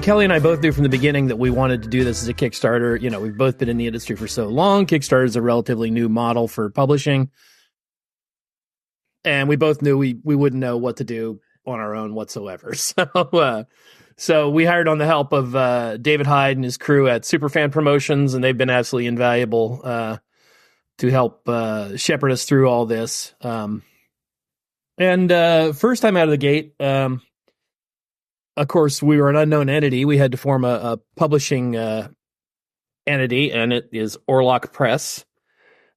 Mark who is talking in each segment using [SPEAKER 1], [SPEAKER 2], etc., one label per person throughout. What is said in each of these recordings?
[SPEAKER 1] Kelley and I both knew from the beginning that we wanted to do this as a Kickstarter. You know, we've both been in the industry for so long. Kickstarter is a relatively new model for publishing. And we both knew we wouldn't know what to do on our own whatsoever. So we hired on the help of David Hyde and his crew at Superfan Promotions, and they've been absolutely invaluable to help shepherd us through all this. And first time out of the gate, of course, we were an unknown entity. We had to form a publishing entity, and it is Orlock Press,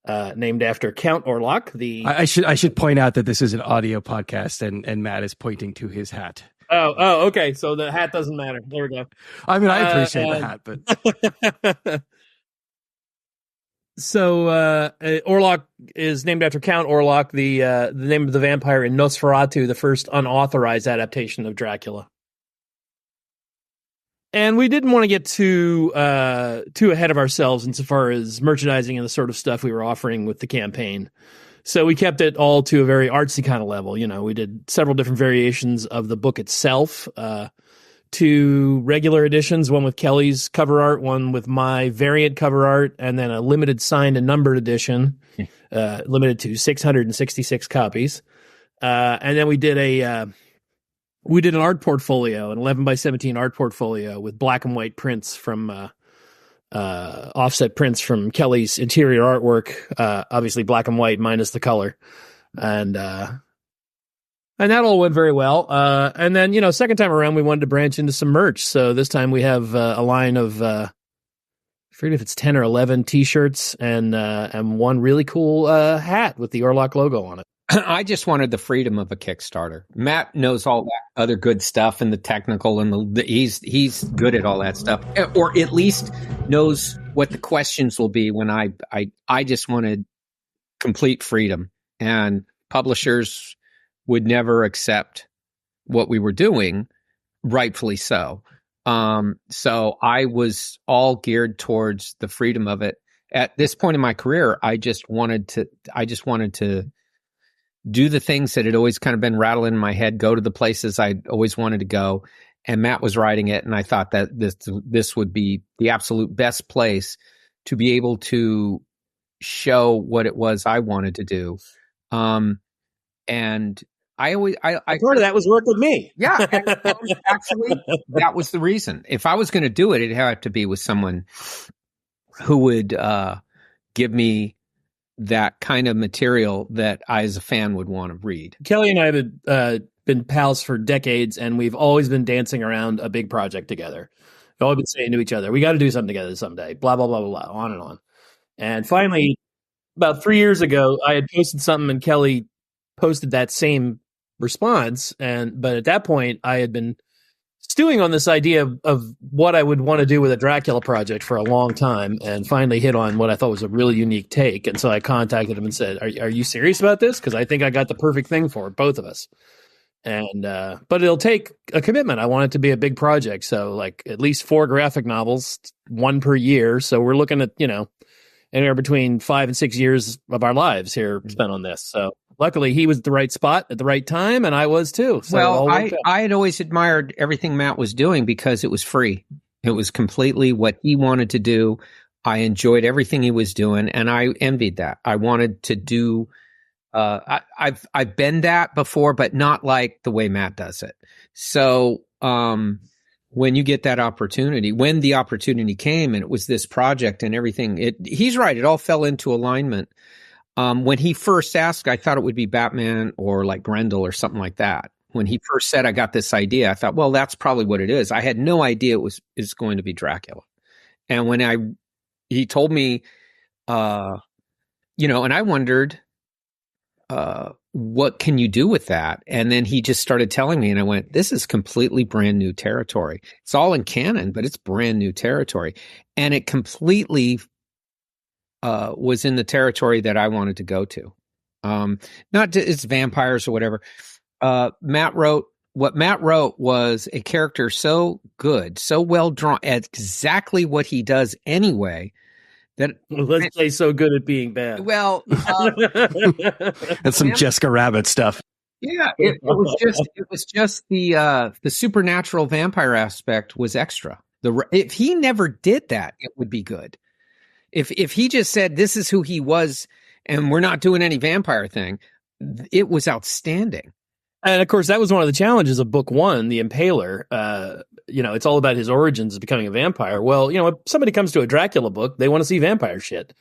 [SPEAKER 1] named after Count Orlock.
[SPEAKER 2] I should point out that this is an audio podcast, and Matt is pointing to his hat.
[SPEAKER 1] Oh, okay. So the hat doesn't matter. There we go.
[SPEAKER 2] I mean, I appreciate the hat, but
[SPEAKER 1] so Orlock is named after Count Orlock, the name of the vampire in Nosferatu, the first unauthorized adaptation of Dracula. And we didn't want to get too ahead of ourselves insofar as merchandising and the sort of stuff we were offering with the campaign. So we kept it all to a very artsy kind of level. You know, we did several different variations of the book itself, 2 regular editions, one with Kelley's cover art, one with my variant cover art, and then a limited signed and numbered edition, limited to 666 copies. And then we did an art portfolio, an 11 by 17 art portfolio with black and white prints from offset prints from Kelley's interior artwork, obviously black and white minus the color. And that all went very well. And then, you know, second time around, we wanted to branch into some merch. So this time we have a line of, I forget if it's 10 or 11 t-shirts and one really cool hat with the Orlock logo on it.
[SPEAKER 3] I just wanted the freedom of a Kickstarter. Matt knows all that other good stuff and the technical and he's good at all that stuff, or at least knows what the questions will be when I just wanted complete freedom, and publishers would never accept what we were doing, rightfully so. So I was all geared towards the freedom of it. At this point in my career, I just wanted to do the things that had always kind of been rattling in my head, go to the places I always wanted to go. And Matt was writing it, and I thought that this would be the absolute best place to be able to show what it was I wanted to do. And I
[SPEAKER 1] part of that was work with me.
[SPEAKER 3] Yeah, actually, that was the reason. If I was going to do it, it'd have to be with someone who would give me that kind of material that I, as a fan, would want to read.
[SPEAKER 1] Kelley and I have been pals for decades, and we've always been dancing around a big project together. We've always been saying to each other, we got to do something together someday, blah, blah, blah, blah, blah, on and on. And finally, about 3 years ago, I had posted something, and Kelley posted that same response. But at that point, I had been stewing on this idea of what I would want to do with a Dracula project for a long time, and finally hit on what I thought was a really unique take. And so I contacted him and said, are you serious about this? Because I think I got the perfect thing for it, both of us. And but it'll take a commitment. I want it to be a big project. So like at least 4 graphic novels, 1 per year. So we're looking at, you know, anywhere between 5 and 6 years of our lives here spent on this. So luckily, he was at the right spot at the right time, and I was too. So
[SPEAKER 3] well, I had always admired everything Matt was doing because it was free. It was completely what he wanted to do. I enjoyed everything he was doing, and I envied that. I wanted to do. I've been that before, but not like the way Matt does it. So when you get that opportunity, when the opportunity came, and it was this project and everything, he's right. It all fell into alignment. When he first asked, I thought it would be Batman or like Grendel or something like that. When he first said, I got this idea, I thought, well, that's probably what it is. I had no idea it's going to be Dracula. And when he told me, and I wondered, what can you do with that? And then he just started telling me, and I went, this is completely brand new territory. It's all in canon, but it's brand new territory. And it completely was in the territory that I wanted to go to. It's vampires or whatever. What Matt wrote was a character so good, so well drawn, at exactly what he does anyway.
[SPEAKER 1] Let's say so good at being bad.
[SPEAKER 3] Well,
[SPEAKER 2] that's some Jessica Rabbit stuff.
[SPEAKER 3] Yeah, it was just the supernatural vampire aspect was extra. If he never did that, it would be good. If he just said this is who he was and we're not doing any vampire thing, it was outstanding.
[SPEAKER 1] And of course, that was one of the challenges of book one, The Impaler. It's all about his origins of becoming a vampire. Well, if somebody comes to a Dracula book, they want to see vampire shit.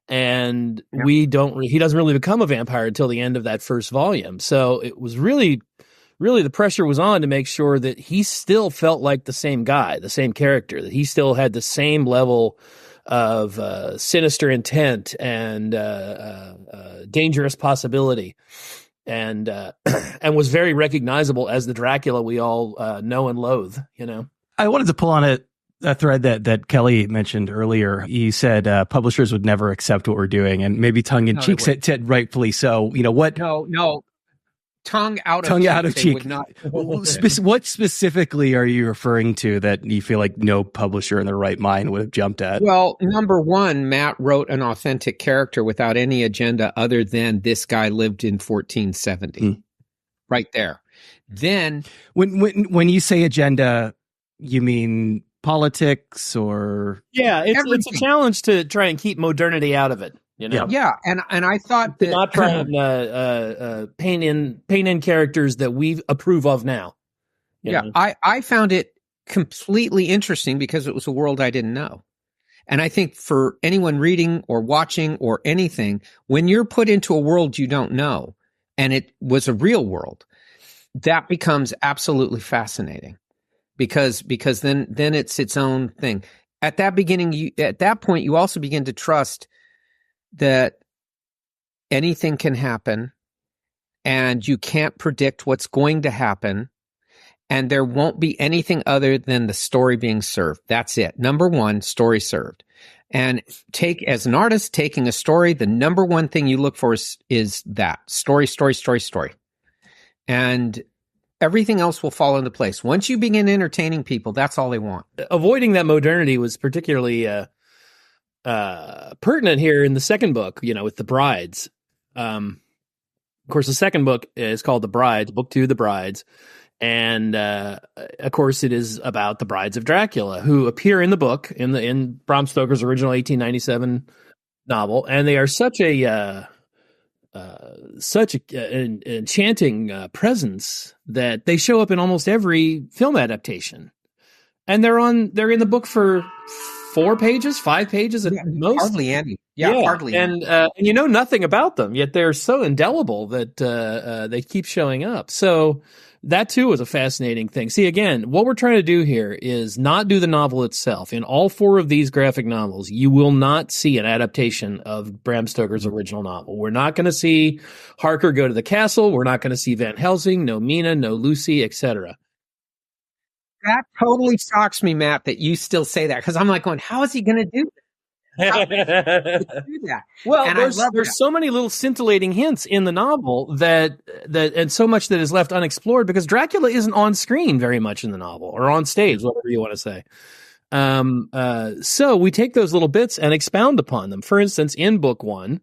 [SPEAKER 1] And he doesn't really become a vampire until the end of that first volume. So it was really the pressure was on to make sure that he still felt like the same guy, the same character, that he still had the same level of sinister intent and dangerous possibility. And was very recognizable as the Dracula we all know and loathe,
[SPEAKER 2] I wanted to pull on a thread that Kelley mentioned earlier. He said publishers would never accept what we're doing, and maybe tongue in cheek said rightfully so. What?
[SPEAKER 3] No. Tongue out of cheek. Would not.
[SPEAKER 2] What specifically are you referring to that you feel like no publisher in their right mind would have jumped at?
[SPEAKER 3] Well, number one, Matt wrote an authentic character without any agenda other than this guy lived in 1470. Right there. Then
[SPEAKER 2] when you say agenda, you mean politics or
[SPEAKER 1] it's a challenge to try and keep modernity out of it.
[SPEAKER 3] Yeah, and I thought that
[SPEAKER 1] not try and paint in characters that we approve of now.
[SPEAKER 3] I found it completely interesting because it was a world I didn't know. And I think for anyone reading or watching or anything, when you're put into a world you don't know, and it was a real world, that becomes absolutely fascinating because then it's its own thing. At that point, you also begin to trust that anything can happen and you can't predict what's going to happen, and there won't be anything other than the story being served. That's it. Number one, story served. And as an artist taking a story, the number one thing you look for is that story. And everything else will fall into place. Once you begin entertaining people, that's all they want.
[SPEAKER 1] Avoiding that modernity was particularly pertinent here in the second book, with the brides. Of course, the second book is called The Brides, book 2, The Brides. And, of course, it is about the brides of Dracula who appear in the book in Bram Stoker's original 1897 novel. And they are such an enchanting presence that they show up in almost every film adaptation. And they're in the book for 4 pages, 5 pages at most.
[SPEAKER 3] Hardly any. Yeah, hardly
[SPEAKER 1] any. And you know nothing about them, yet they're so indelible that they keep showing up. So that, too, was a fascinating thing. See, again, what we're trying to do here is not do the novel itself. In all 4 of these graphic novels, you will not see an adaptation of Bram Stoker's original novel. We're not going to see Harker go to the castle. We're not going to see Van Helsing, no Mina, no Lucy, etc.
[SPEAKER 3] That totally shocks me, Matt, that you still say that, because I'm like going, how is he going to do that?
[SPEAKER 1] Well, there's so many little scintillating hints in the novel that and so much that is left unexplored because Dracula isn't on screen very much in the novel or on stage, whatever you want to say. So we take those little bits and expound upon them. For instance, in book 1,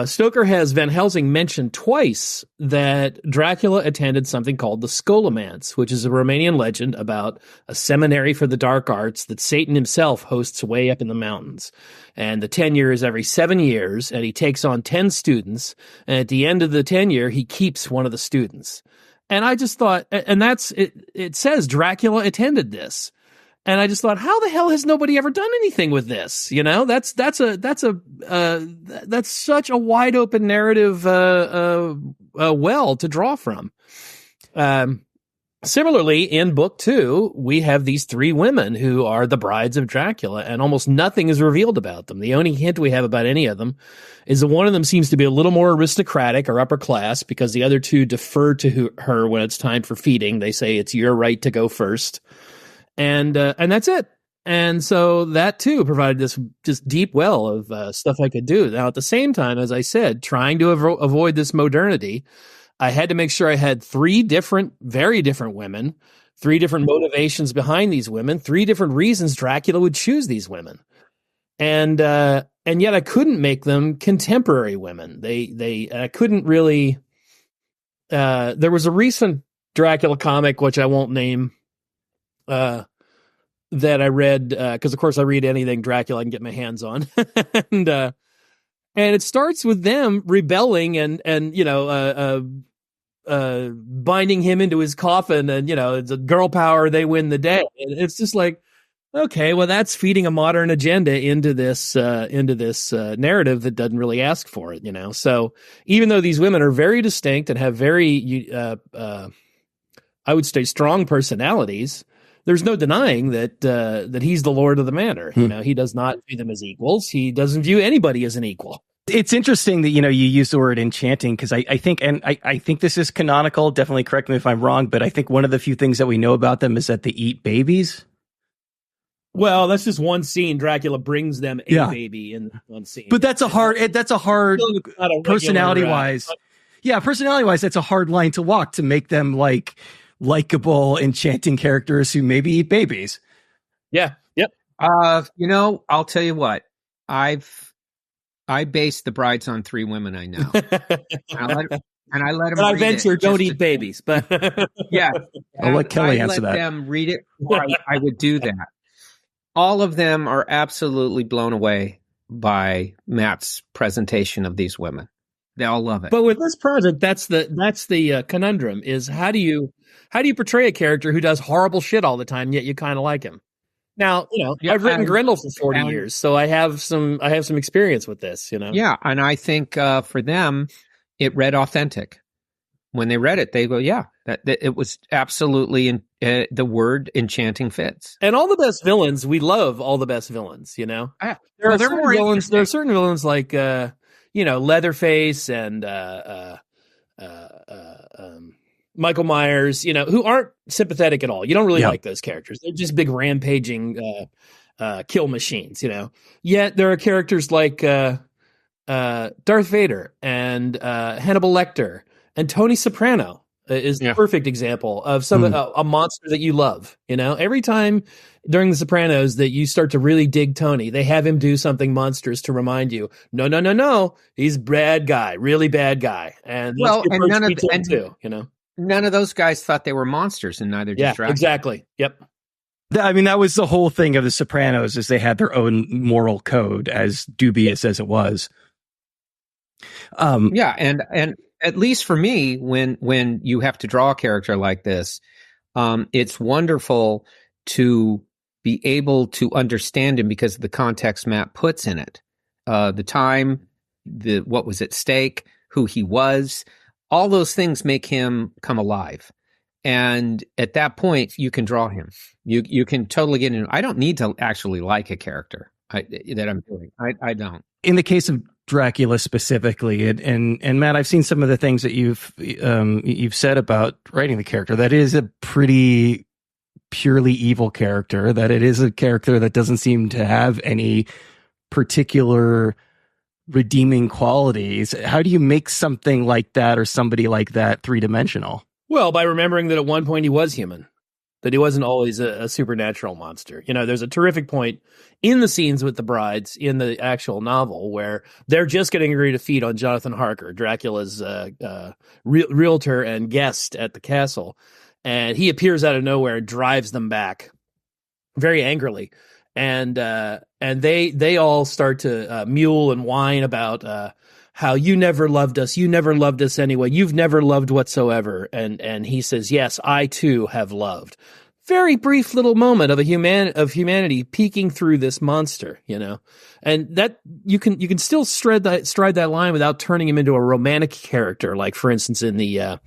[SPEAKER 1] Stoker has Van Helsing mention twice that Dracula attended something called the Scholomance, which is a Romanian legend about a seminary for the dark arts that Satan himself hosts way up in the mountains. And the tenure is every 7 years, and he takes on 10 students, and at the end of the tenure, he keeps one of the students. And I just thought, and that's it says Dracula attended this. And I just thought, how the hell has nobody ever done anything with this? That's such a wide open narrative well to draw from. Similarly, in book 2, we have these 3 women who are the brides of Dracula, and almost nothing is revealed about them. The only hint we have about any of them is that one of them seems to be a little more aristocratic or upper class because the other 2 defer to her when it's time for feeding. They say it's your right to go first. And that's it. And so that, too, provided this just deep well of stuff I could do. Now, at the same time, as I said, trying to avoid this modernity, I had to make sure I had 3 very different women, 3 different motivations behind these women, 3 different reasons Dracula would choose these women. And and yet I couldn't make them contemporary women. I couldn't really. There was a recent Dracula comic, which I won't name, that I read, because of course I read anything Dracula I can get my hands on. And it starts with them rebelling and binding him into his coffin, and it's a girl power, they win the day. And it's just like, okay, well, that's feeding a modern agenda into this narrative that doesn't really ask for it, So even though these women are very distinct and have very, I would say, strong personalities, there's no denying that he's the lord of the manor. He does not view them as equals. He doesn't view anybody as an equal.
[SPEAKER 2] It's interesting that, you use the word enchanting, because I think this is canonical. Definitely correct me if I'm wrong, but I think one of the few things that we know about them is that they eat babies.
[SPEAKER 1] Well, that's just one scene. Dracula brings them a baby in one scene.
[SPEAKER 2] But that's a hard personality-wise. Personality-wise, that's a hard line to walk, to make them like likable, enchanting characters who maybe eat babies.
[SPEAKER 1] Yeah. Yep.
[SPEAKER 3] I'll tell you what. I base the brides on 3 women I know. And I let them.
[SPEAKER 1] But I venture don't eat babies. But
[SPEAKER 3] yeah,
[SPEAKER 2] I'll let Kelley answer that.
[SPEAKER 3] I let them read it. I would do that. All of them are absolutely blown away by Matt's presentation of these women. They all love it.
[SPEAKER 1] But with this project, that's the conundrum: is how do you portray a character who does horrible shit all the time, yet you kind of like him? Now, I've written Grendel for 40 years, so I have some experience with this.
[SPEAKER 3] Yeah, and I think for them, it read authentic. When they read it, they go, "Yeah, that it was absolutely the word enchanting fits."
[SPEAKER 1] And all the best villains, we love all the best villains. There are certain villains like Leatherface and Michael Myers, who aren't sympathetic at all. You don't really like those characters. They're just big rampaging kill machines. Yet there are characters like Darth Vader and Hannibal Lecter. And Tony Soprano is the perfect example of a monster that you love. Every time during The Sopranos that you start to really dig Tony, they have him do something monstrous to remind you, no, he's bad guy, really bad guy. And
[SPEAKER 3] none of those guys thought they were monsters, and neither did Dracula.
[SPEAKER 1] Exactly. Yep.
[SPEAKER 2] I mean, that was the whole thing of The Sopranos, is they had their own moral code, as dubious as it was.
[SPEAKER 3] And at least for me, when you have to draw a character like this, it's wonderful to be able to understand him because of the context Matt puts in it. The time, what was at stake, who he was, all those things make him come alive. And at that point, you can draw him. You can totally get in. I don't need to actually like a character that I'm doing. I don't.
[SPEAKER 2] In the case of Dracula specifically, and Matt, I've seen some of the things that you've said about writing the character. That is a pretty purely evil character. That it is a character that doesn't seem to have any particular redeeming qualities. How do you make something like that, or somebody like that, 3-dimensional?
[SPEAKER 1] Well, by remembering that at one point he was human, that he wasn't always a supernatural monster. There's a terrific point in the scenes with the brides in the actual novel where they're just getting ready to feed on Jonathan Harker, Dracula's realtor and guest at the castle. And he appears out of nowhere and drives them back very angrily. And they all start to mule and whine about how you never loved us. You never loved us anyway. You've never loved whatsoever. And he says, yes, I too have loved. Very brief little moment of humanity peeking through this monster, and that you can still stride that line without turning him into a romantic character. Like, for instance, in the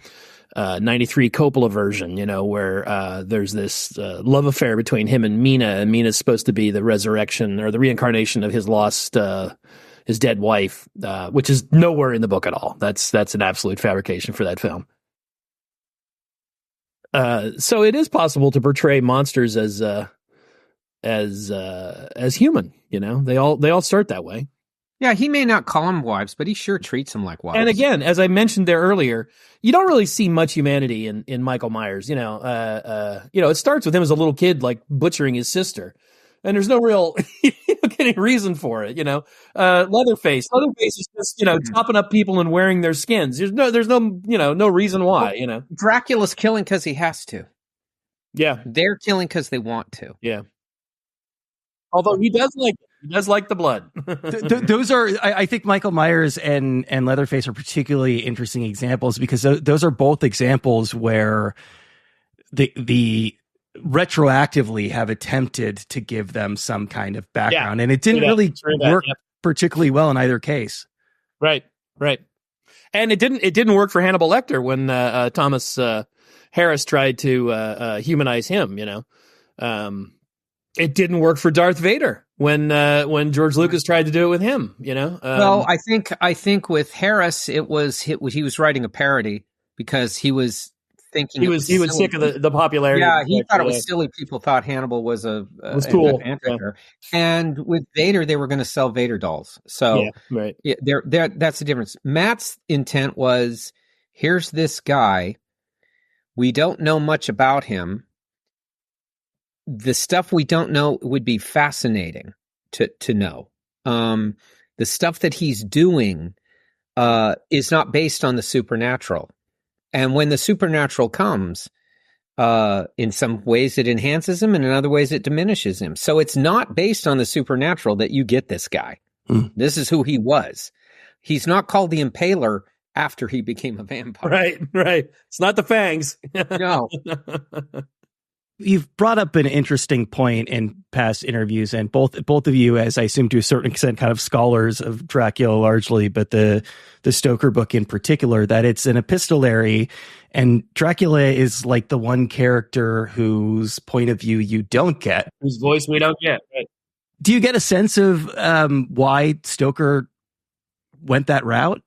[SPEAKER 1] 93 Coppola version, where there's this love affair between him and Mina, and Mina's supposed to be the resurrection or the reincarnation of his lost, his dead wife, which is nowhere in the book at all. That's an absolute fabrication for that film. So it is possible to portray monsters as human. They all start that way.
[SPEAKER 3] Yeah, he may not call them wives, but he sure treats them like wives.
[SPEAKER 1] And again, as I mentioned there earlier, you don't really see much humanity in Michael Myers. It starts with him as a little kid, like butchering his sister, and there's no real. any reason for it, Leatherface is just, chopping up people and wearing their skins. There's no, no reason why,
[SPEAKER 3] Dracula's killing because he has to.
[SPEAKER 1] Yeah.
[SPEAKER 3] They're killing because they want to.
[SPEAKER 1] Yeah. Although he does like the blood.
[SPEAKER 2] Those are, I think Michael Myers and Leatherface are particularly interesting examples because those are both examples where the retroactively have attempted to give them some kind of background, and it didn't really work particularly well in either case.
[SPEAKER 1] Right. And it didn't work for Hannibal Lecter when Thomas Harris tried to humanize him. It didn't work for Darth Vader when George Lucas tried to do it with him.
[SPEAKER 3] Well, I think with Harris, he was writing a parody because he was thinking
[SPEAKER 1] he was sick of the popularity.
[SPEAKER 3] Yeah, he thought it was silly. People thought Hannibal was
[SPEAKER 1] cool.
[SPEAKER 3] And with Vader, they were going to sell Vader dolls. So that's the difference. Matt's intent was, here's this guy. We don't know much about him. The stuff we don't know would be fascinating to know. The stuff that he's doing is not based on the supernatural. And when the supernatural comes, in some ways it enhances him and in other ways it diminishes him. So it's not based on the supernatural that you get this guy. This is who he was. He's not called the Impaler after he became a vampire.
[SPEAKER 1] Right. It's not the fangs.
[SPEAKER 3] No.
[SPEAKER 2] You've brought up an interesting point in past interviews, and both of you, as I assume to a certain extent, kind of scholars of Dracula largely, but the Stoker book in particular, that it's an epistolary, and Dracula is like the one character whose point of view you don't get,
[SPEAKER 1] whose voice we don't get. Right.
[SPEAKER 2] Do you get a sense of why Stoker went that route?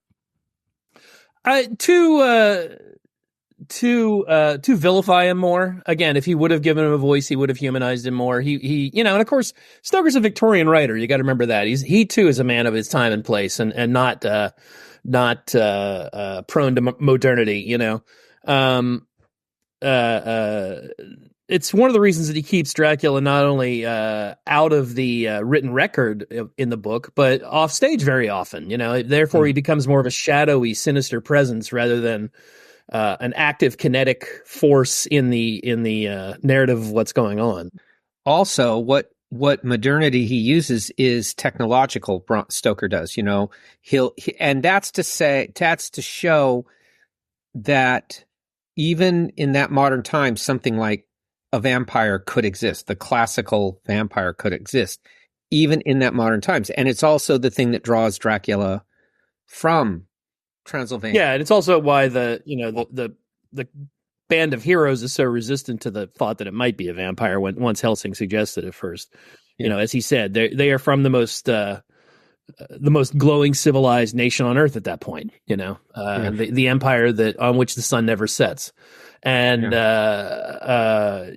[SPEAKER 1] To vilify him more. Again, if he would have given him a voice, he would have humanized him more. He and of course, Stoker's a Victorian writer. You got to remember that he too is a man of his time and place, and not prone to modernity. It's one of the reasons that he keeps Dracula not only out of the written record in the book, but off stage very often. Therefore, he becomes more of a shadowy, sinister presence rather than an active kinetic force in the narrative of what's going on.
[SPEAKER 3] Also, what modernity he uses is technological. Stoker does, and that's to show that even in that modern time, something like a vampire could exist. The classical vampire could exist, even in that modern times. And it's also the thing that draws Dracula from Transylvania.
[SPEAKER 1] Yeah, and it's also why the band of heroes is so resistant to the thought that it might be a vampire once Helsing suggested it first.
[SPEAKER 3] Yeah.
[SPEAKER 1] As he said, they are from the most glowing civilized nation on earth at that point. The empire on which the sun never sets. And the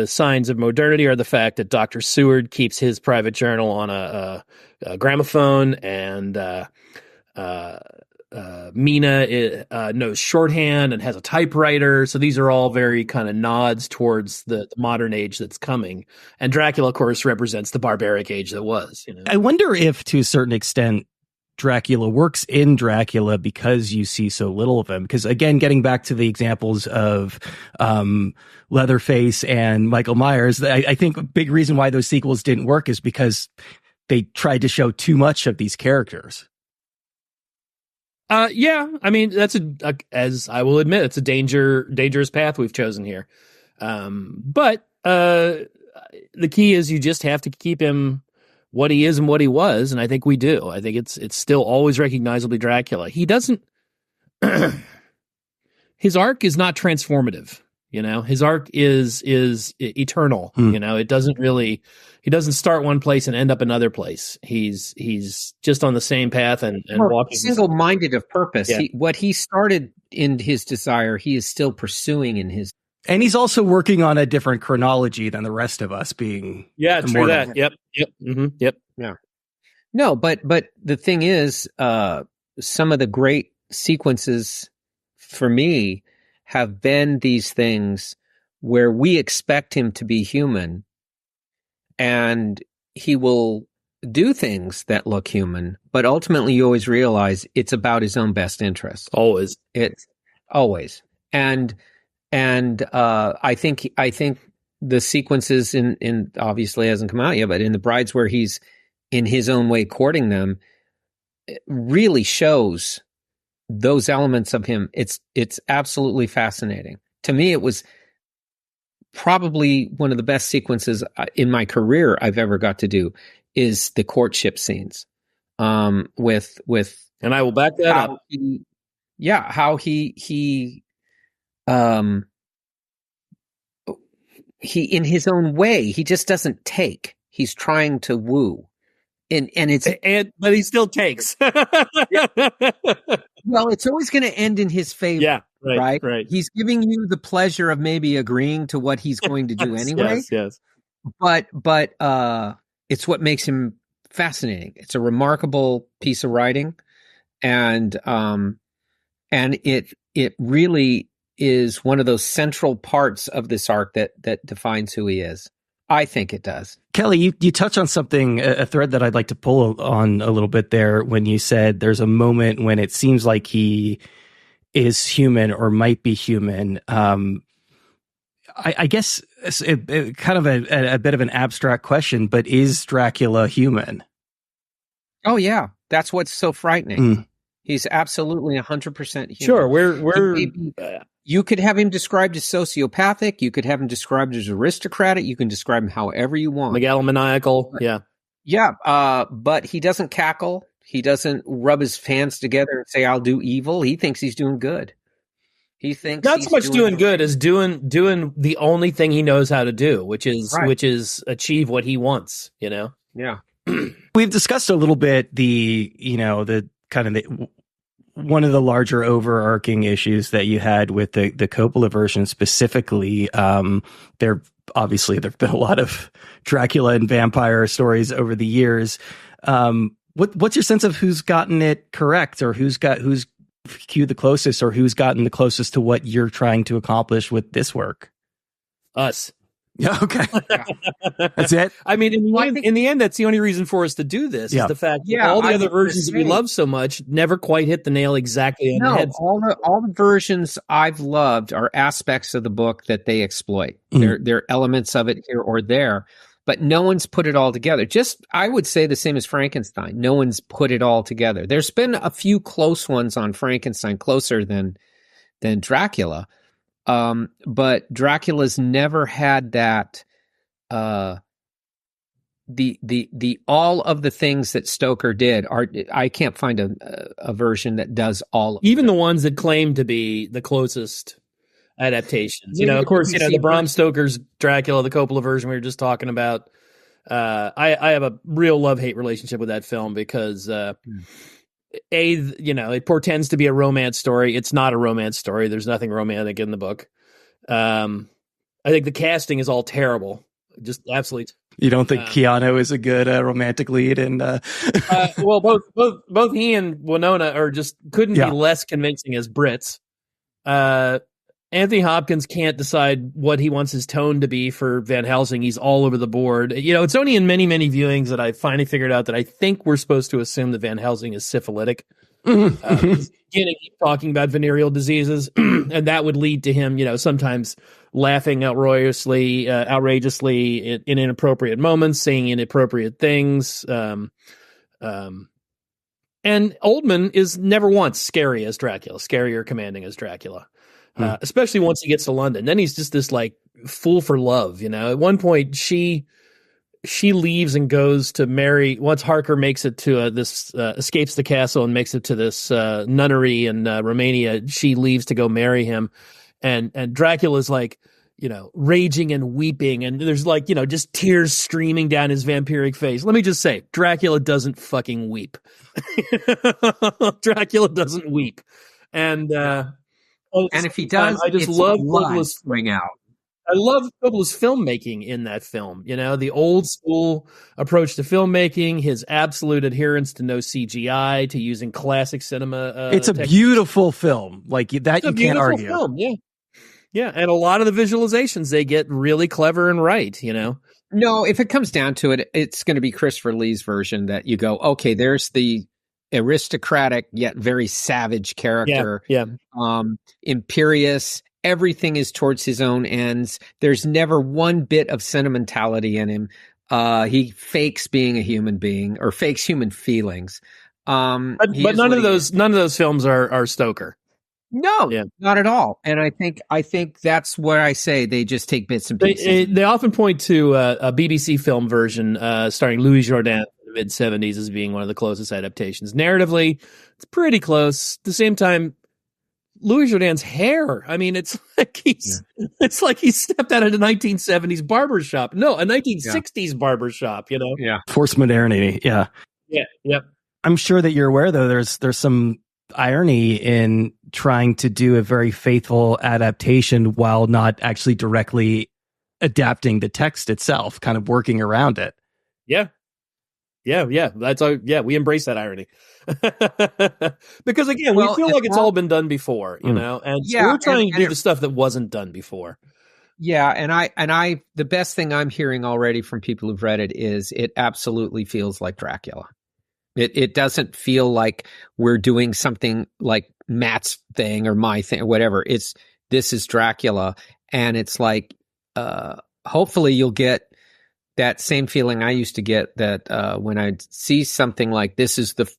[SPEAKER 1] signs of modernity are the fact that Dr. Seward keeps his private journal on a gramophone, and Mina knows shorthand and has a typewriter. So these are all very kind of nods towards the modern age that's coming. And Dracula, of course, represents the barbaric age that was.
[SPEAKER 2] I wonder if, to a certain extent, Dracula works in Dracula because you see so little of him. Because again, getting back to the examples of Leatherface and Michael Myers, I think a big reason why those sequels didn't work is because they tried to show too much of these characters.
[SPEAKER 1] Yeah, I mean, that's as I will admit, it's a dangerous path we've chosen here. But the key is you just have to keep him what he is and what he was, and I think we do. I think it's still always recognizably Dracula. He doesn't. His arc is not transformative. His arc is eternal. It doesn't really. He doesn't start one place and end up another place. He's just on the same path and walking.
[SPEAKER 3] Single-minded of purpose.
[SPEAKER 1] Yeah.
[SPEAKER 3] What he started in his desire, he is still pursuing in his.
[SPEAKER 2] And he's also working on a different chronology than the rest of us being.
[SPEAKER 1] Yeah, true that. Yep. Mm-hmm. Yep.
[SPEAKER 3] Yeah. No, but the thing is, some of the great sequences for me have been these things where we expect him to be human, and he will do things that look human, but ultimately you always realize it's about his own best interest.
[SPEAKER 1] Always.
[SPEAKER 3] It's always. And I think the sequences in obviously hasn't come out yet, but in The Brides where he's in his own way courting them, it really shows those elements of him. It's absolutely fascinating. To me, it was probably one of the best sequences in my career I've ever got to do, is the courtship scenes. With
[SPEAKER 1] And I will back that up.
[SPEAKER 3] How he in his own way, he just doesn't take. He's trying to woo. But
[SPEAKER 1] he still takes.
[SPEAKER 3] Well, it's always going to end in his favor.
[SPEAKER 1] Yeah,
[SPEAKER 3] right.
[SPEAKER 1] He's
[SPEAKER 3] giving you the pleasure of maybe agreeing to what he's going to do anyway.
[SPEAKER 1] Yes.
[SPEAKER 3] But it's what makes him fascinating. It's a remarkable piece of writing, and it really is one of those central parts of this arc that defines who he is. I think it does.
[SPEAKER 2] Kelley, you touch on something, a thread that I'd like to pull on a little bit there when you said there's a moment when it seems like he is human or might be human. I guess it kind of a bit of an abstract question, but is Dracula human?
[SPEAKER 3] Oh, yeah. That's what's so frightening. He's absolutely 100% human.
[SPEAKER 1] Sure,
[SPEAKER 3] you could have him described as sociopathic. You could have him described as aristocratic. You can describe him however you want.
[SPEAKER 1] Megalomaniacal, yeah.
[SPEAKER 3] Yeah, but he doesn't cackle. He doesn't rub his hands together and say, I'll do evil. He thinks he's doing good. He thinks
[SPEAKER 1] not so much doing good as doing the only thing he knows how to do, which is achieve what he wants, you know?
[SPEAKER 3] Yeah.
[SPEAKER 2] We've discussed a little bit the kind of one of the larger overarching issues that you had with the Coppola version specifically. There've been a lot of Dracula and vampire stories over the years. What's your sense of who's gotten it correct, or who's cued the closest, or who's gotten the closest to what you're trying to accomplish with this work?
[SPEAKER 1] Us.
[SPEAKER 2] Yeah. Okay. That's it.
[SPEAKER 1] I mean, in the end, that's the only reason for us to do this, is the fact that all the other versions that we love so much never quite hit the nail exactly on the head.
[SPEAKER 3] All the versions I've loved are aspects of the book that they exploit. They're elements of it here or there, but no one's put it all together. Just, I would say the same as Frankenstein. No one's put it all together. There's been a few close ones on Frankenstein, closer than Dracula. But Dracula's never had that, the all of the things that Stoker did I can't find a version that does all of
[SPEAKER 1] even
[SPEAKER 3] them.
[SPEAKER 1] The ones that claim to be the closest adaptations. Of course, the Bram Stoker's Dracula, the Coppola version we were just talking about. I have a real love-hate relationship with that film because, it portends to be a romance story. It's not a romance story. There's nothing romantic in the book. I think the casting is all terrible. Just absolutely.
[SPEAKER 2] You don't think Keanu is a good romantic lead?
[SPEAKER 1] Well, both he and Winona couldn't be less convincing as Brits. Anthony Hopkins can't decide what he wants his tone to be for Van Helsing. He's all over the board. It's only in many, many viewings that I finally figured out that I think we're supposed to assume that Van Helsing is syphilitic. Beginning talking about venereal diseases, and that would lead to him, sometimes laughing outrageously in inappropriate moments, saying inappropriate things. And Oldman is never once scary or commanding as Dracula. Especially once he gets to London. Then he's just this fool for love, At one point she leaves and goes to marry, once Harker makes it to escapes the castle and makes it to this nunnery in Romania, she leaves to go marry him. And Dracula's raging and weeping, and there's just tears streaming down his vampiric face. Let me just say, Dracula doesn't fucking weep. Dracula doesn't weep. And
[SPEAKER 3] if he does,
[SPEAKER 1] I just love Coppola's
[SPEAKER 3] bring out.
[SPEAKER 1] I love Coppola's filmmaking in that film. The old school approach to filmmaking, his absolute adherence to no CGI, to using classic cinema.
[SPEAKER 2] It's a beautiful film, you can't argue.
[SPEAKER 1] Film, yeah, and a lot of the visualizations they get really clever and right.
[SPEAKER 3] No, if it comes down to it, it's going to be Christopher Lee's version that you go, okay, there's the aristocratic yet very savage character.
[SPEAKER 1] Yeah.
[SPEAKER 3] Imperious. Everything is towards his own ends. There's never one bit of sentimentality in him. He fakes being a human being or fakes human feelings.
[SPEAKER 1] But none of those films are Stoker.
[SPEAKER 3] No, not at all. And I think that's where I say they just take bits and pieces.
[SPEAKER 1] They often point to a BBC film version starring Louis Jourdan in the mid-'70s as being one of the closest adaptations. Narratively, it's pretty close. At the same time, Louis Jourdan's hair. I mean, it's like he stepped out of the 1970s barbershop. No, a 1960s barbershop,
[SPEAKER 3] Yeah.
[SPEAKER 2] Forced modernity. Yeah.
[SPEAKER 1] Yeah. Yep.
[SPEAKER 2] I'm sure that you're aware, though, there's some irony in trying to do a very faithful adaptation while not actually directly adapting the text itself, kind of working around it.
[SPEAKER 1] Yeah. That's we embrace that irony. Because again, we feel like it's all been done before, and so we're trying to do the stuff that wasn't done before.
[SPEAKER 3] Yeah, and I the best thing I'm hearing already from people who've read it is it absolutely feels like Dracula. It doesn't feel like we're doing something like Matt's thing or my thing or whatever. This is Dracula, and it's like hopefully you'll get that same feeling I used to get that when I see something like this is the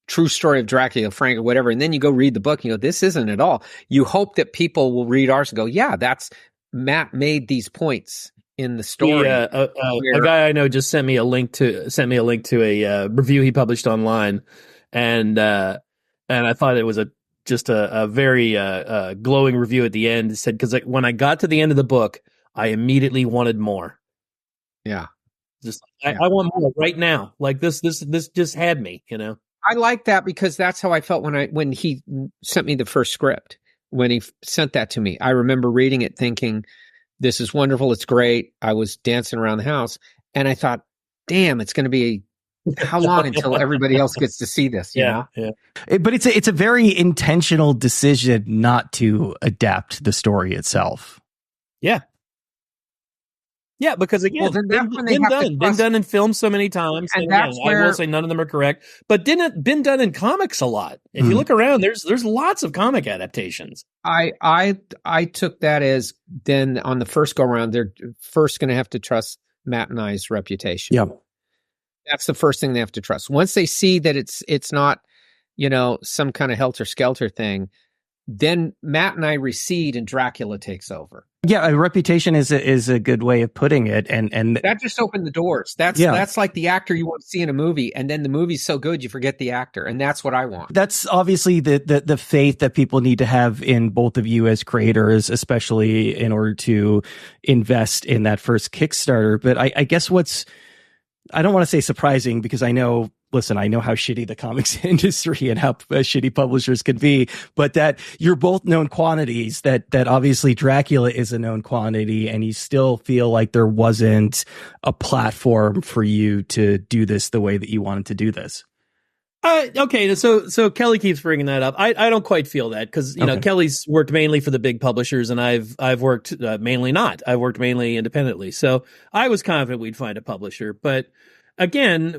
[SPEAKER 3] true story of Dracula, Frank, or whatever, and then you go read the book and you go, this isn't at all. You hope that people will read ours and go, yeah, that's Matt made these points in the story.
[SPEAKER 1] A guy I know just sent me a link to a review he published online, and I thought it was just a very glowing review at the end. It said, because when I got to the end of the book, I immediately wanted more.
[SPEAKER 3] Yeah,
[SPEAKER 1] I want more right now. Like this just had me.
[SPEAKER 3] I like that because that's how I felt when he sent me the first script. When he sent that to me, I remember reading it thinking, this is wonderful. It's great. I was dancing around the house and I thought, damn, it's going to be how long until everybody else gets to see this? You know?
[SPEAKER 2] But it's a very intentional decision not to adapt the story itself.
[SPEAKER 1] Yeah. Yeah, because again, been done in film so many times, and again, I will say none of them are correct, but been done in comics a lot. If you look around, there's lots of comic adaptations.
[SPEAKER 3] I took that as then on the first go around, they're first going to have to trust Matt and I's reputation.
[SPEAKER 2] Yeah,
[SPEAKER 3] that's the first thing they have to trust. Once they see that it's not, some kind of helter skelter thing, then Matt and I recede and Dracula takes over.
[SPEAKER 2] Yeah, a reputation is a good way of putting it, and
[SPEAKER 3] that just opened the doors. That's like the actor you want to see in a movie, and then the movie's so good you forget the actor, and that's what I want.
[SPEAKER 2] That's obviously the faith that people need to have in both of you as creators, especially in order to invest in that first Kickstarter. But I guess I don't want to say surprising, because I know how shitty the comics industry and how shitty publishers can be, but that you're both known quantities, that obviously Dracula is a known quantity, and you still feel like there wasn't a platform for you to do this the way that you wanted to do this.
[SPEAKER 1] Okay, so Kelley keeps bringing that up. I don't quite feel that, because Kelley's worked mainly for the big publishers, and I've worked mainly not. I've worked mainly independently, so I was confident we'd find a publisher. But again,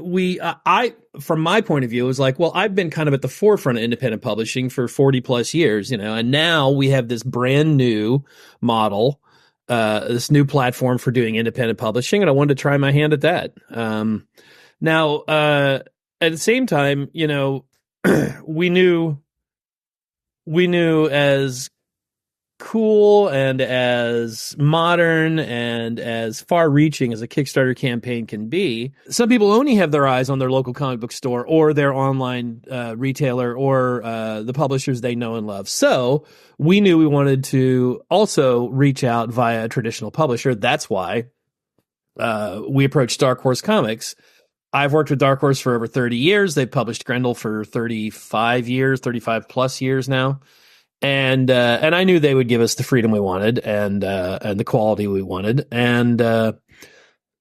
[SPEAKER 1] from my point of view, it was like, well, I've been kind of at the forefront of independent publishing for 40 plus years, and now we have this brand new model, this new platform for doing independent publishing, and I wanted to try my hand at that. Now, at the same time, we knew as cool and as modern and as far-reaching as a Kickstarter campaign can be, some people only have their eyes on their local comic book store or their online retailer or the publishers they know and love. So we knew we wanted to also reach out via a traditional publisher. That's why we approached Dark Horse Comics. I've worked with Dark Horse for over 30 years. They've published Grendel for 35 plus years now. And I knew they would give us the freedom we wanted and the quality we wanted. And so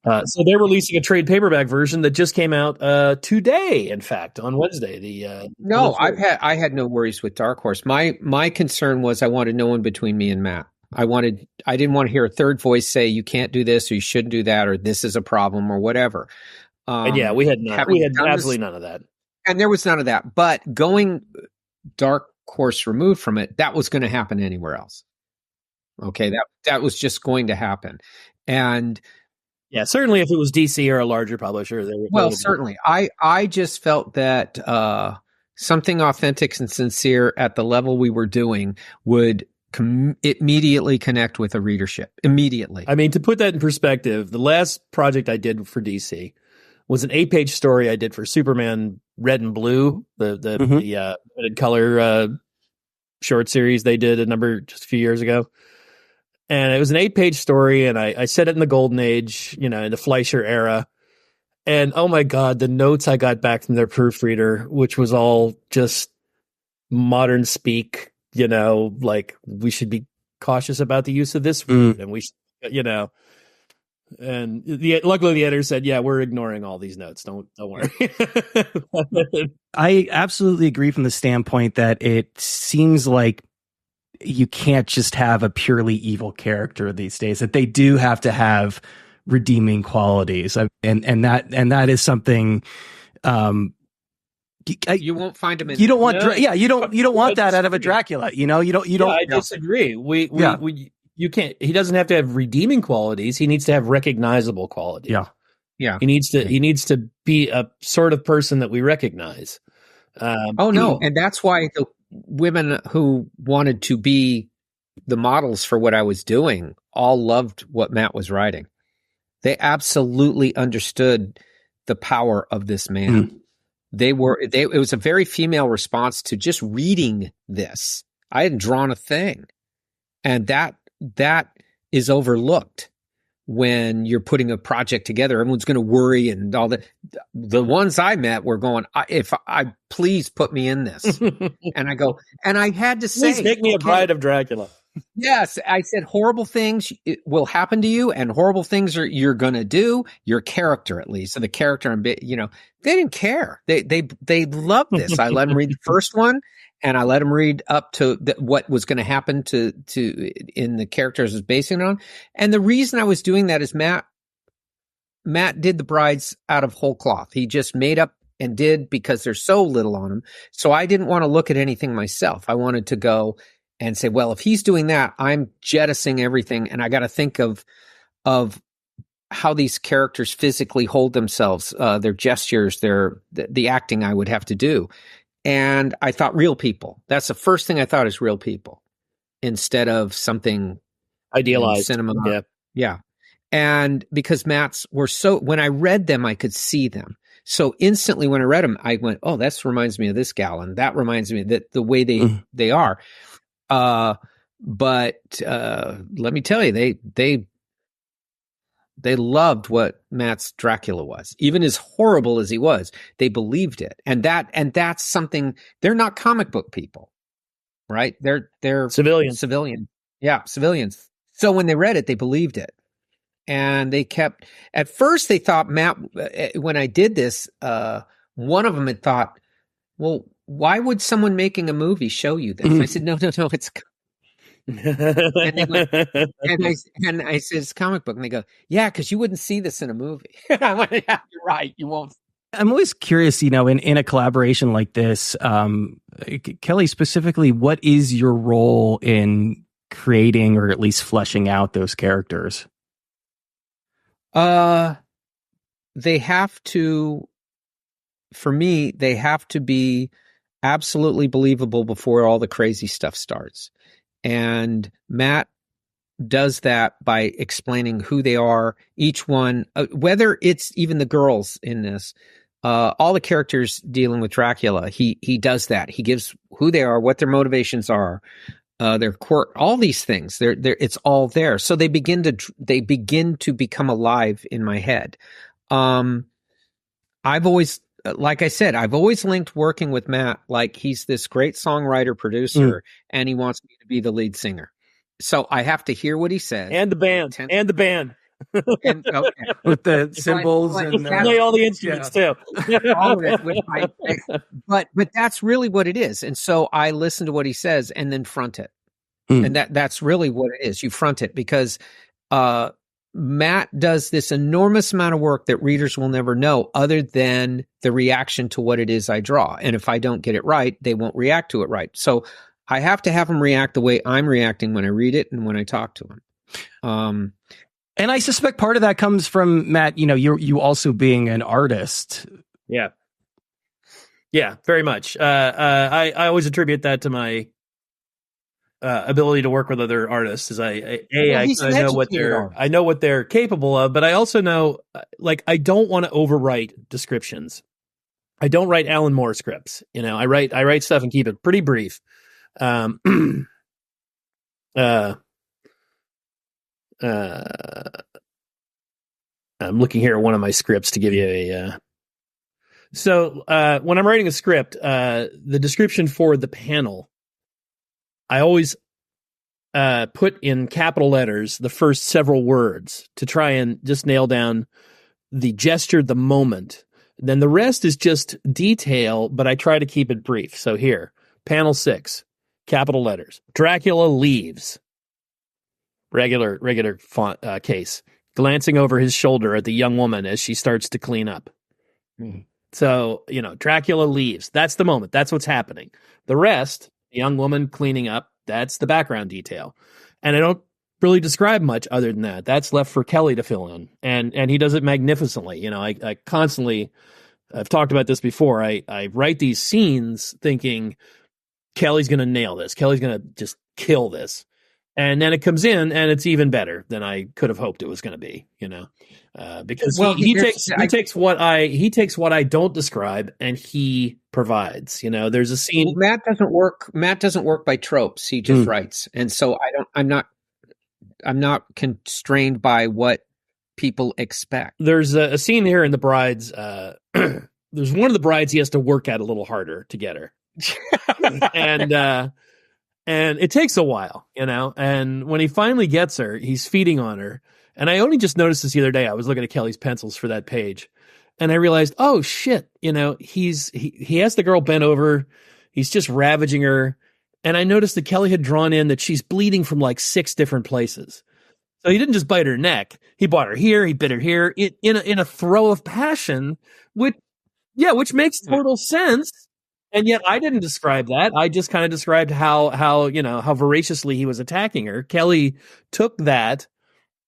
[SPEAKER 1] they're releasing a trade paperback version that just came out today, in fact, on Wednesday.
[SPEAKER 3] I had no worries with Dark Horse. My concern was I wanted no one between me and Matt. I didn't want to hear a third voice say you can't do this or you shouldn't do that or this is a problem or whatever.
[SPEAKER 1] And yeah, we had absolutely none of that.
[SPEAKER 3] And there was none of that. But going dark course removed from it, that was going to happen anywhere else. Okay, that was just going to happen. And
[SPEAKER 1] yeah, certainly if it was DC or a larger publisher,
[SPEAKER 3] certainly. I just felt that something authentic and sincere at the level we were doing would immediately connect with a readership. Immediately.
[SPEAKER 1] I mean, to put that in perspective, the last project I did for DC was an 8-page story I did for Superman Red and Blue, the limited color short series they did just a few years ago. And it was an 8-page story, and I set it in the golden age, in the Fleischer era. And oh my God, the notes I got back from their proofreader, which was all just modern speak, like we should be cautious about the use of this word, and we, and luckily the editor said, yeah, we're ignoring all these notes. Don't worry.
[SPEAKER 2] I absolutely agree from the standpoint that it seems like you can't just have a purely evil character these days, that they do have to have redeeming qualities. And that is something,
[SPEAKER 3] you won't find them in.
[SPEAKER 2] You don't want, you don't want that out of a Dracula. You don't.
[SPEAKER 1] I disagree. You can't. He doesn't have to have redeeming qualities. He needs to have recognizable qualities.
[SPEAKER 3] Yeah.
[SPEAKER 1] He needs to be a sort of person that we recognize.
[SPEAKER 3] And that's why the women who wanted to be the models for what I was doing all loved what Matt was writing. They absolutely understood the power of this man. It was a very female response to just reading this. I hadn't drawn a thing. And that is overlooked when you're putting a project together. Everyone's going to worry and all that. The ones I met were going, please put me in this. And I go, and I had to say,
[SPEAKER 1] please make me a bride of Dracula.
[SPEAKER 3] Yes. I said, horrible things will happen to you, and horrible things you're going to do, your character, at least. So the character, they didn't care. They loved this. I let them read the first one, and I let them read up to what was going to happen to in the characters I was basing it on. And the reason I was doing that is Matt did the brides out of whole cloth. He just made up and did because there's so little on him. So I didn't want to look at anything myself. I wanted to go and say, well, if he's doing that, I'm jettisoning everything, and I got to think of how these characters physically hold themselves, their gestures, the acting I would have to do. And I thought real people. That's the first thing I thought is real people instead of something
[SPEAKER 1] idealized
[SPEAKER 3] cinema. Yeah. And because Matt's were when I read them, I could see them. So instantly when I read them, I went, oh, that reminds me of this gal. And that reminds me that the way they are. But let me tell you, they loved what Matt's Dracula was. Even as horrible as he was, they believed it. And that's something. They're not comic book people, right? They're
[SPEAKER 1] civilians.
[SPEAKER 3] Yeah, civilians. So when they read it, they believed it. And they kept, at first they thought Matt, when I did this, one of them had thought, well, why would someone making a movie show you this? I said, no, it's and they went, and I said, it's a comic book. And they go, yeah, because you wouldn't see this in a movie. I went, yeah, you're right. You won't.
[SPEAKER 2] I'm always curious, in a collaboration like this, Kelley, specifically, what is your role in creating or at least fleshing out those characters?
[SPEAKER 3] They have to, for me, they have to be absolutely believable before all the crazy stuff starts. And Matt does that by explaining who they are, each one, whether it's even the girls in this, all the characters dealing with Dracula, he does that. He gives who they are, what their motivations are, their quirk, all these things. It's all there. So they begin to become alive in my head. I've always, like I said, I've always linked working with Matt like he's this great songwriter, producer, and he wants me to be the lead singer. So I have to hear what he says.
[SPEAKER 1] And the band.
[SPEAKER 3] And, okay.
[SPEAKER 2] With the cymbals and
[SPEAKER 1] play all the instruments too.
[SPEAKER 3] All of it but that's really what it is. And so I listen to what he says and then front it. And that's really what it is. You front it because Matt does this enormous amount of work that readers will never know other than the reaction to what it is I draw. And if I don't get it right, they won't react to it right. So I have to have them react the way I'm reacting when I read it and when I talk to them.
[SPEAKER 2] And I suspect part of that comes from, Matt, you also being an artist.
[SPEAKER 1] Yeah. Yeah, very much. I always attribute that to my ability to work with other artists. Is I know what they're capable of, but I also know, I don't want to overwrite descriptions. I don't write Alan Moore scripts. I write stuff and keep it pretty brief. I'm looking here at one of my scripts to give you a. So when I'm writing a script, the description for the panel, I always put in capital letters the first several words to try and just nail down the gesture, the moment. Then the rest is just detail, but I try to keep it brief. So here, panel 6, capital letters. Dracula leaves. Regular font case. Glancing over his shoulder at the young woman as she starts to clean up. So, Dracula leaves. That's the moment. That's what's happening. The rest, the young woman cleaning up, that's the background detail. And I don't really describe much other than that. That's left for Kelley to fill in. And he does it magnificently. I constantly, I've talked about this before. I write these scenes thinking Kelley's going to nail this. Kelley's going to just kill this. And then it comes in and it's even better than I could have hoped it was going to be, because he takes what I don't describe and he provides. There's a scene.
[SPEAKER 3] Matt doesn't work by tropes. He just writes, and so I'm not constrained by what people expect.
[SPEAKER 1] There's a scene here in The Brides. There's one of the brides he has to work at a little harder to get her, and it takes a while, and when he finally gets her, he's feeding on her. And I only just noticed this the other day. I was looking at Kelley's pencils for that page and I realized, oh shit, he has the girl bent over. He's just ravaging her. And I noticed that Kelley had drawn in that she's bleeding from 6 different places. So he didn't just bite her neck. He bought her here. He bit her here in a throw of passion, which makes total sense. And yet I didn't describe that. I just kind of described how voraciously he was attacking her. Kelley took that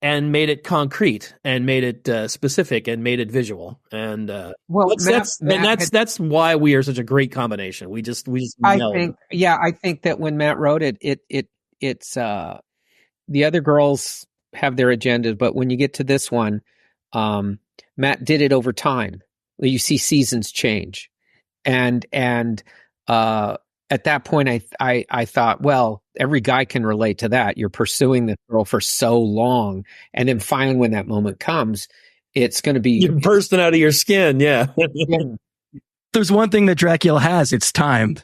[SPEAKER 1] and made it concrete and made it specific and made it visual. And that's why we are such a great combination. We just
[SPEAKER 3] I think that when Matt wrote it's the other girls have their agendas, but when you get to this one, Matt did it over time. You see seasons change. And at that point, I thought, well, every guy can relate to that. You're pursuing this girl for so long, and then finally, when that moment comes, it's going to be
[SPEAKER 1] you're bursting out of your skin. Yeah.
[SPEAKER 2] There's one thing that Dracula has: it's time.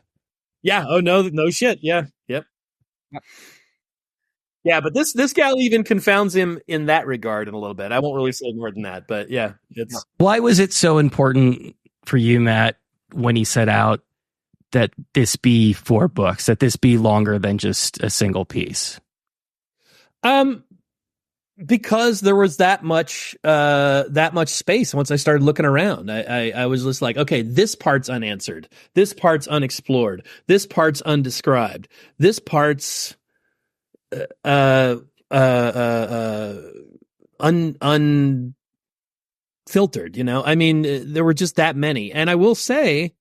[SPEAKER 1] Yeah. Oh no shit. Yeah. Yep. Yeah, but this gal even confounds him in that regard in a little bit. I won't really say more than that, but yeah, it's.
[SPEAKER 2] Why was it so important for you, Matt, when he set out that this be 4 books, that this be longer than just a single piece?
[SPEAKER 1] Because there was that much space. Once I started looking around, I was just like, okay, this part's unanswered. This part's unexplored. This part's undescribed. This part's, unfiltered, I mean, there were just that many. And I will say,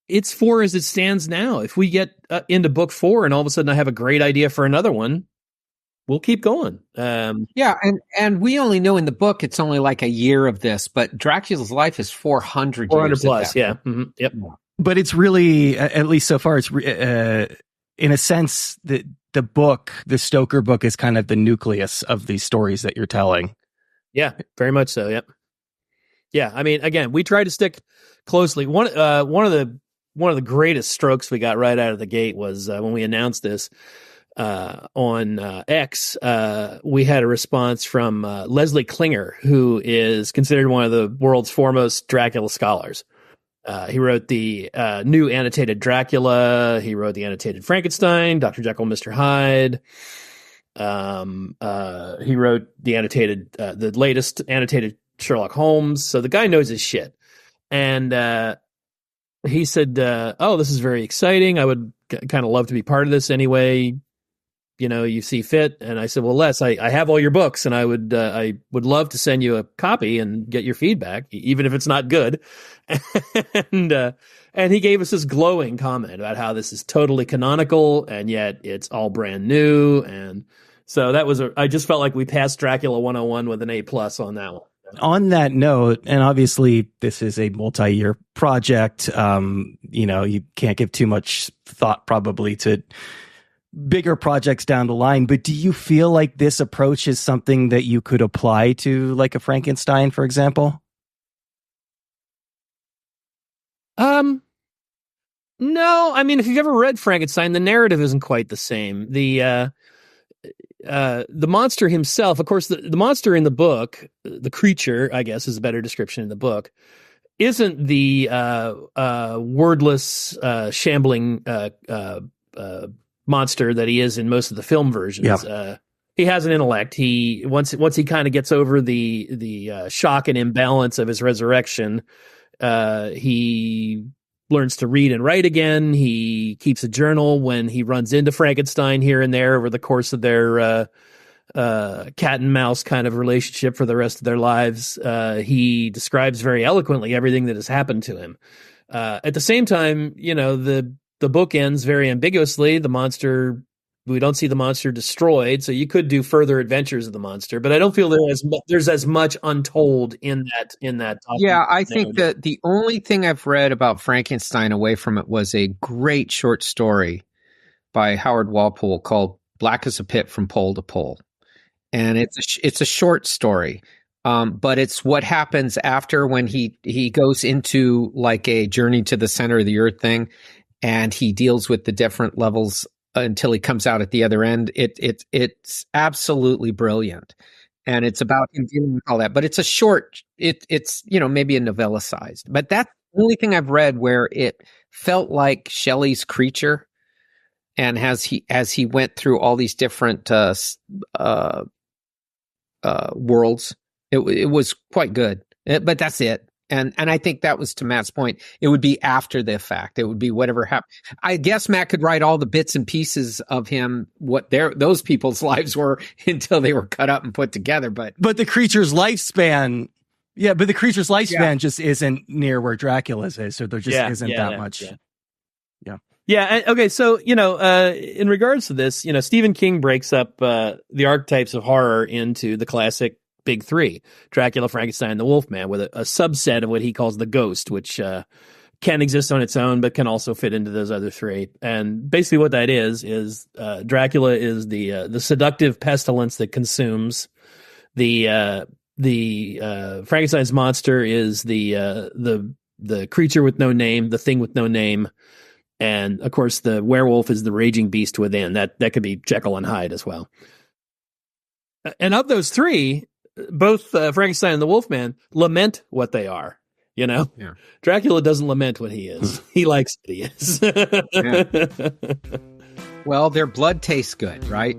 [SPEAKER 1] it's 4 as it stands now. If we get into book 4 and all of a sudden I have a great idea for another one, we'll keep going.
[SPEAKER 3] And we only know in the book it's only a year of this, but Dracula's life is 400 years
[SPEAKER 1] plus. Yeah. Mm-hmm. Yep.
[SPEAKER 2] But it's really, at least so far, it's in a sense that the book, the Stoker book, is kind of the nucleus of these stories that you're telling.
[SPEAKER 1] Yeah, very much so. Yep. Yeah. I mean, again, we try to stick closely. One of the greatest strokes we got right out of the gate was when we announced this on X. We had a response from Leslie Klinger, who is considered one of the world's foremost Dracula scholars. He wrote the new annotated Dracula. He wrote the annotated Frankenstein, Dr. Jekyll, Mr. Hyde. He wrote the latest annotated Sherlock Holmes. So the guy knows his shit. And he said, "Oh, this is very exciting. I would kind of love to be part of this anyway. You see fit." And I said, "Well, Les, I have all your books, and I would love to send you a copy and get your feedback, even if it's not good." And he gave us this glowing comment about how this is totally canonical, and yet it's all brand new. And so I just felt like we passed Dracula 101 with an A+ on that one.
[SPEAKER 2] On that note, and obviously this is a multi-year project, you can't give too much thought probably to bigger projects down the line, but do you feel like this approach is something that you could apply to like a Frankenstein, for example?
[SPEAKER 1] No, I mean, if you've ever read Frankenstein, the narrative isn't quite the same. The monster himself, of course, the monster in the book, the creature, I guess is a better description in the book, isn't the wordless, shambling monster that he is in most of the film versions.
[SPEAKER 2] Yeah.
[SPEAKER 1] He has an intellect. Once he kind of gets over the shock and imbalance of his resurrection, he learns to read and write again. He keeps a journal when he runs into Frankenstein here and there over the course of their cat and mouse kind of relationship for the rest of their lives. He describes very eloquently everything that has happened to him. At the same time, the book ends very ambiguously. We don't see the monster destroyed, so you could do further adventures of the monster, but I don't feel there's as much untold in that.
[SPEAKER 3] Yeah, I think that the only thing I've read about Frankenstein away from it was a great short story by Howard Walpole called "Black as a Pit from Pole to Pole," and it's a short story, but it's what happens after when he goes into like a journey to the center of the earth thing, and he deals with the different levels until he comes out at the other end. It's absolutely brilliant, and it's about him dealing with all that. But it's a short. It's maybe a novella sized. But that's the only thing I've read where it felt like Shelley's creature, and as he went through all these different worlds, it was quite good. But that's it. And I think that was to Matt's point. It would be after the fact. It would be whatever happened. I guess Matt could write all the bits and pieces of him, what those people's lives were until they were cut up and put together. But
[SPEAKER 2] the creature's lifespan, just isn't near where Dracula's is. So there just isn't that much.
[SPEAKER 1] Yeah. Okay. So, in regards to this, Stephen King breaks up the archetypes of horror into the classic big three: Dracula, Frankenstein, and the Wolfman, with a subset of what he calls the ghost, which can exist on its own, but can also fit into those other three. And basically what that is Dracula is the seductive pestilence that consumes. The Frankenstein's monster is the creature with no name, the thing with no name. And of course the werewolf is the raging beast within. That could be Jekyll and Hyde as well. And of those three, both Frankenstein and the Wolfman lament what they are. Yeah. Dracula doesn't lament what he is. He likes what he is.
[SPEAKER 3] Yeah. Well, their blood tastes good, right?